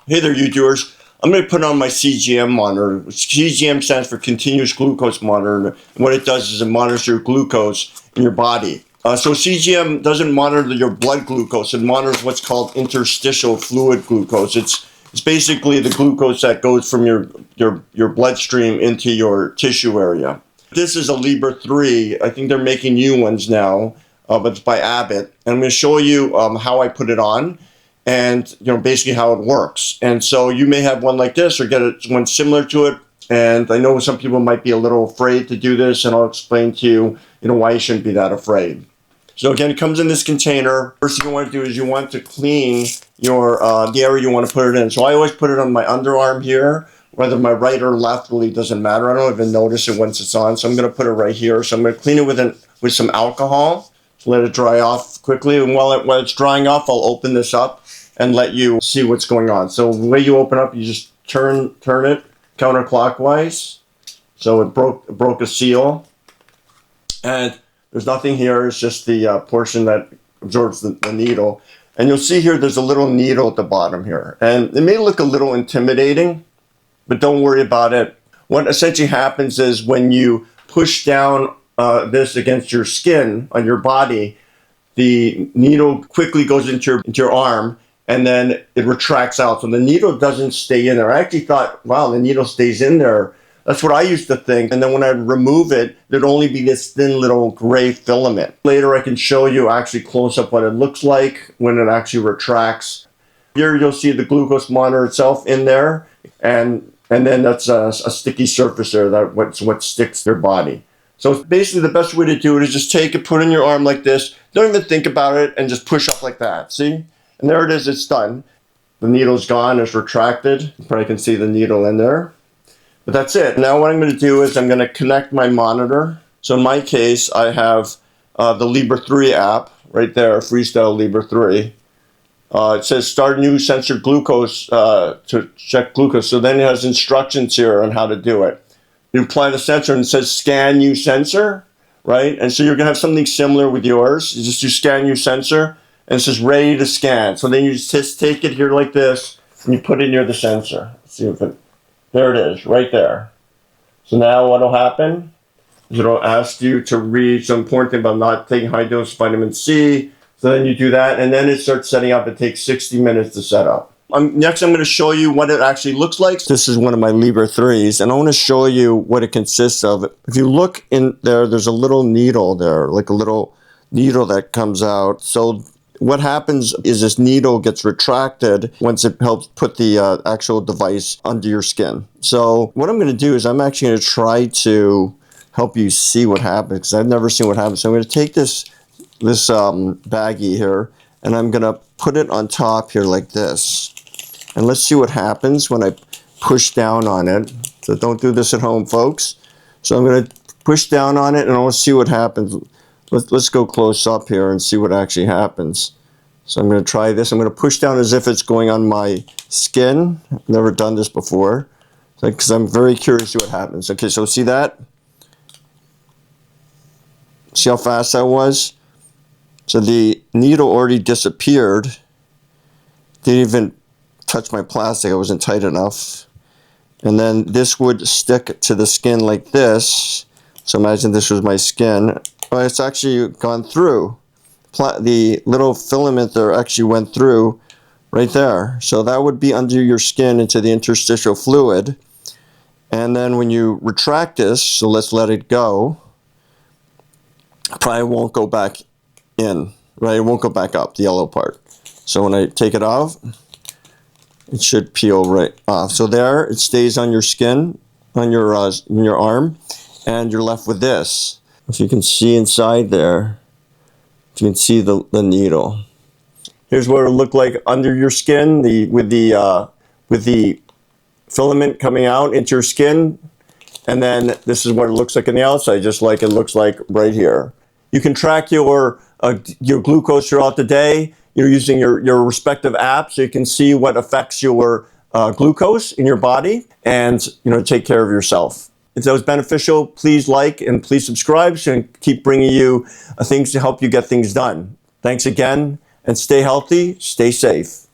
Hey there, you doers. I'm going to put on my CGM monitor. CGM stands for continuous glucose monitor. And what it does is it monitors your glucose in your body. So CGM doesn't monitor your blood glucose. It monitors what's called interstitial fluid glucose. It's basically the glucose that goes from your bloodstream into your tissue area. This is a Libre 3. I think they're making new ones now, but it's by Abbott. And I'm going to show you how I put it on. And basically how it works. And so you may have one like this or get one similar to it. And I know some people might be a little afraid to do this, and I'll explain to you, why you shouldn't be that afraid. So again, it comes in this container. First thing you want to do is you want to clean your the area you want to put it in. So I always put it on my underarm here, whether my right or left really doesn't matter. I don't even notice it once it's on. So I'm going to put it right here. So I'm going to clean it with some alcohol. Let it dry off quickly. And while it's drying off, I'll open this up and let you see what's going on. So the way you open up, you just turn it counterclockwise. So it broke a seal. And there's nothing here. It's just the portion that absorbs the needle. And you'll see here there's a little needle at the bottom here. And it may look a little intimidating, but don't worry about it. What essentially happens is when you push down this against your skin on your body, the needle quickly goes into your arm, and then it retracts out. So the needle doesn't stay in there. I actually thought, wow, the needle stays in there. That's what I used to think. And then when I remove it, there'd only be this thin little gray filament. Later, I can show you actually close up what it looks like when it actually retracts. Here, you'll see the glucose monitor itself in there. And then that's a sticky surface there. That's what sticks to your body. So basically the best way to do it is just take it, put it in your arm like this. Don't even think about it and just push up like that. See? And there it is, it's done. The needle's gone, it's retracted. You probably can see the needle in there. But that's it. Now what I'm going to do is I'm going to connect my monitor. So in my case, I have the Libre 3 app right there, Freestyle Libre 3. It says start new sensor glucose to check glucose. So then it has instructions here on how to do it. You apply the sensor and it says scan new sensor, right? And so you're going to have something similar with yours. You just do scan new sensor. And it says ready to scan. So then you just take it here like this, and you put it near the sensor. See if there it is, right there. So now what will happen is it'll ask you to read some important thing about not taking high dose vitamin C. So then you do that, and then it starts setting up. It takes 60 minutes to set up. Next, I'm going to show you what it actually looks like. This is one of my Libre 3s, and I want to show you what it consists of. If you look in there, there's a little needle there, like a little needle that comes out. So what happens is this needle gets retracted once it helps put the actual device under your skin. So what I'm going to do is I'm actually going to try to help you see what happens, because I've never seen what happens. So I'm going to take this baggie here, and I'm going to put it on top here like this. And let's see what happens when I push down on it. So don't do this at home, folks. So I'm going to push down on it, and I want to see what happens. Let's go close up here and see what actually happens. So I'm going to try this. I'm going to push down as if it's going on my skin. I've never done this before, because I'm very curious to see what happens. Okay, so see that? See how fast that was? So the needle already disappeared. Didn't even touch my plastic. I wasn't tight enough. And then this would stick to the skin like this. So imagine this was my skin. Oh, it's actually gone through. The little filament there actually went through right there. So that would be under your skin into the interstitial fluid. And then when you retract this, so let's let it go, probably won't go back in, right? It won't go back up, the yellow part. So when I take it off, it should peel right off. So there, it stays on your skin, on your arm, and you're left with this. If you can see inside there, you can see the needle. Here's what it'll look like under your skin, with the filament coming out into your skin. And then this is what it looks like on the outside, just like it looks like right here. You can track your glucose throughout the day. You're using your respective app, so you can see what affects your glucose in your body, and take care of yourself. If that was beneficial, please like and please subscribe so I can keep bringing you things to help you get things done. Thanks again, and stay healthy, stay safe.